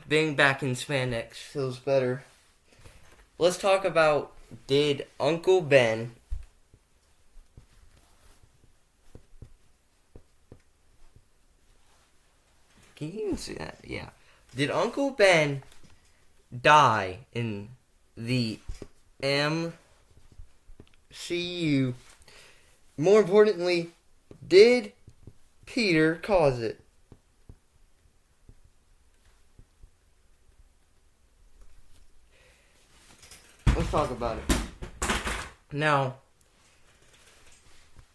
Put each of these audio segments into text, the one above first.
Being back in spandex feels better. Let's talk about, did Uncle Ben can you even see that? Yeah. Did Uncle Ben die in the MCU? More importantly, did Peter cause it? Let's talk about it. Now,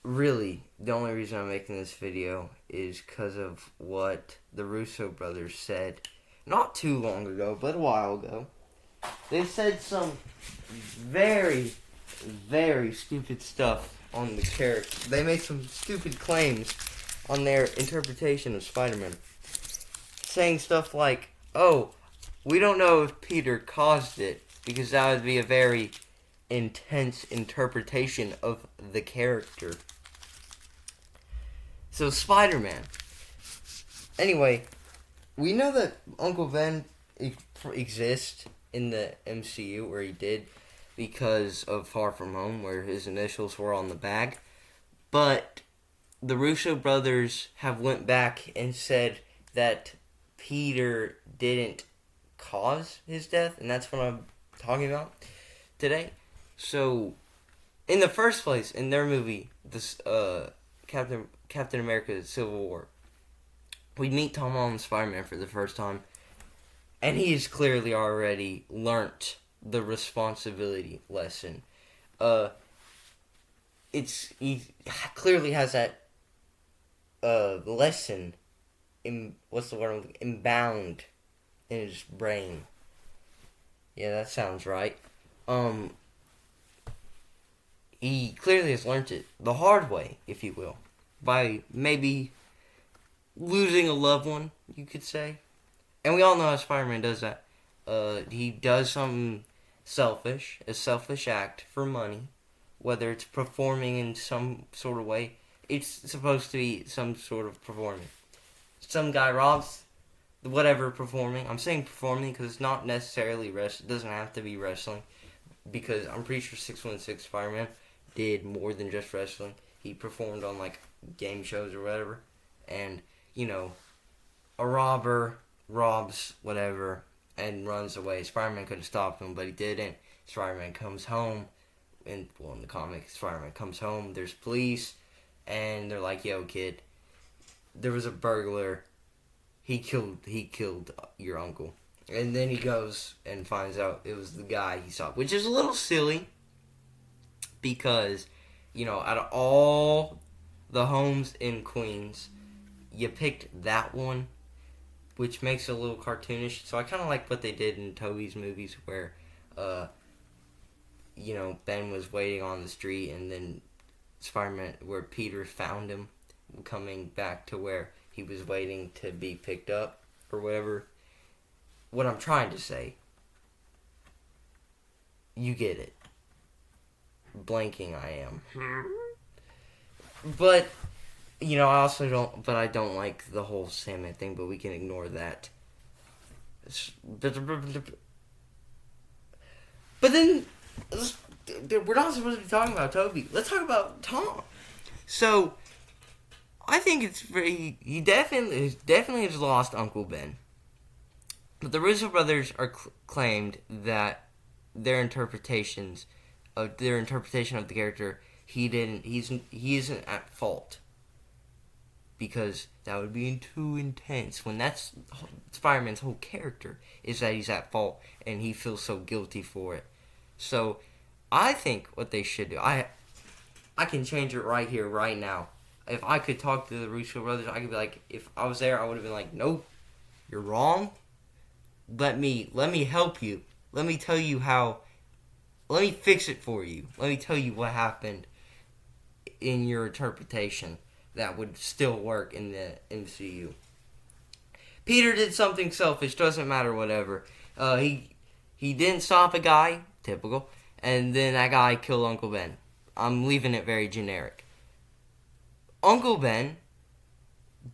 really, the only reason I'm making this video is because of what the Russo brothers said not too long ago, but a while ago. They said some very, very stupid stuff on the character. They made some stupid claims on their interpretation of Spider-Man. Saying stuff like, oh, we don't know if Peter caused it, because that would be a very intense interpretation of the character. So, Spider-Man. Anyway, we know that Uncle Ben exists in the MCU, where he did, because of Far From Home, where his initials were on the bag. But the Russo brothers have went back and said that Peter didn't cause his death, and that's what I'm talking about today. So, in the first place, in their movie, this Captain America: Civil War, we meet Tom Holland's Spider-Man for the first time, and he has clearly already learnt the responsibility lesson. He clearly has that lesson inbound in his brain. Yeah, that sounds right. He clearly has learnt it the hard way, if you will, by maybe losing a loved one, you could say. And we all know how Spider-Man does that. He does something selfish, a selfish act for money, whether it's performing in some sort of way. It's supposed to be some sort of performing. Some guy robs whatever performing. I'm saying performing because it's not necessarily wrestling. It doesn't have to be wrestling, because I'm pretty sure 616 Spider-Man did more than just wrestling. He performed on like game shows or whatever, and a robber robs whatever and runs away. Spider-Man could have stopped him, but he didn't. Spider-Man comes home, in the comic, Spider-Man comes home. There's police, and they're like, "Yo, kid, there was a burglar. He killed your uncle." And then he goes and finds out it was the guy he saw, which is a little silly because, out of all the homes in Queens, you picked that one, which makes it a little cartoonish. So I kind of like what they did in Tobey's movies, where, Ben was waiting on the street, and then Spider-Man, where Peter found him, coming back to where he was waiting to be picked up, or whatever. What I'm trying to say, you get it. Blanking I am. But, I don't like the whole Sandman thing, but we can ignore that. But then, we're not supposed to be talking about Tobey. Let's talk about Tom. So, I think he definitely has lost Uncle Ben. But the Russo brothers are claimed that their interpretation of the character, he isn't at fault, because that would be too intense. When that's Spider-Man's whole character, is that he's at fault and he feels so guilty for it. So I think what they should do, I can change it right here, right now. If I could talk to the Russo brothers, I could be like, if I was there, I would have been like, nope, you're wrong. Let me help you. Let me tell you how. Let me fix it for you. Let me tell you what happened in your interpretation that would still work in the MCU. Peter did something selfish. Doesn't matter. Whatever. He didn't stop a guy. Typical. And then that guy killed Uncle Ben. I'm leaving it very generic. Uncle Ben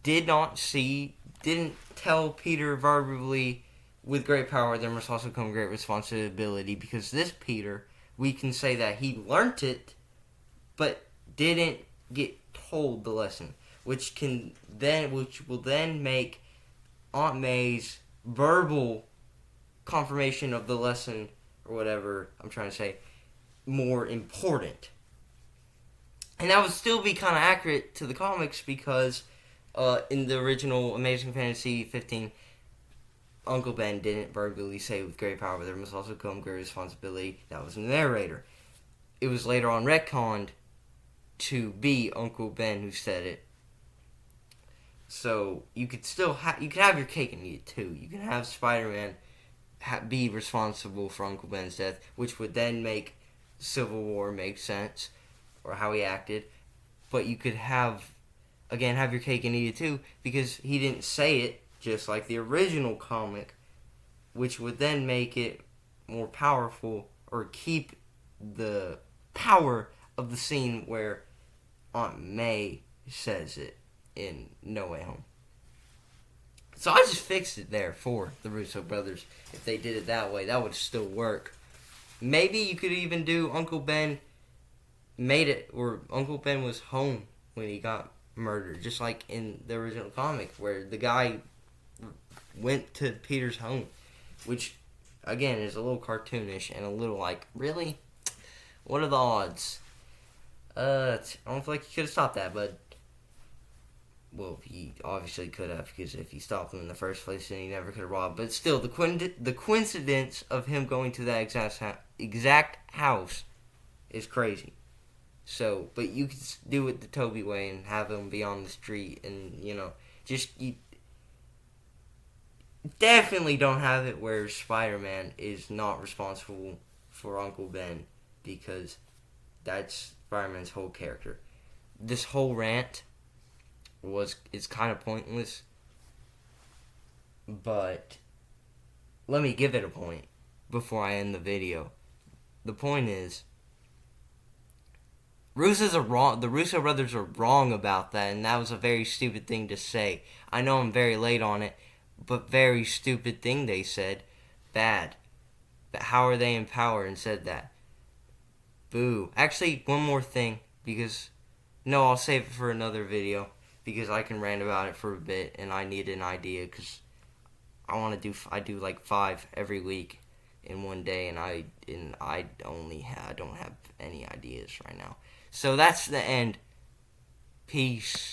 did not see didn't tell Peter verbally, with great power there must also come great responsibility, because this Peter, we can say that he learnt it, but didn't get told the lesson, which will then make Aunt May's verbal confirmation of the lesson, or whatever I'm trying to say, more important. And that would still be kind of accurate to the comics, because in the original Amazing Fantasy 15, Uncle Ben didn't verbally say with great power there must also come great responsibility. That was the narrator. It was later on retconned to be Uncle Ben who said it. So you could still you could have your cake and eat it too. You can have Spider-Man be responsible for Uncle Ben's death, which would then make Civil War make sense, or how he acted. But you could have your cake and eat it too, because he didn't say it, just like the original comic, which would then make it more powerful, or keep the power of the scene where Aunt May says it in No Way Home. So I just fixed it there for the Russo brothers. If they did it that way, that would still work. Maybe you could even do Uncle Ben made it, or Uncle Ben was home when he got murdered, just like in the original comic, where the guy went to Peter's home, which, again, is a little cartoonish and a little like, really? What are the odds? I don't feel like he could have stopped that, but, well, he obviously could have, because if he stopped him in the first place, then he never could have robbed. But still, the coincidence of him going to that exact house is crazy. So, but you could do it the Toby way and have him be on the street, and, you definitely don't have it where Spider-Man is not responsible for Uncle Ben, because that's Spider-Man's whole character. This whole rant is kind of pointless, but let me give it a point before I end the video. The point is, the Russo brothers are wrong about that, and that was a very stupid thing to say. I know I'm very late on it, but very stupid thing they said. Bad. But how are they in power and said that? Boo. Actually, one more thing, because, no, I'll save it for another video, because I can rant about it for a bit, and I need an idea, because I do like 5 every week in one day, and I don't have any ideas right now. So that's the end. Peace.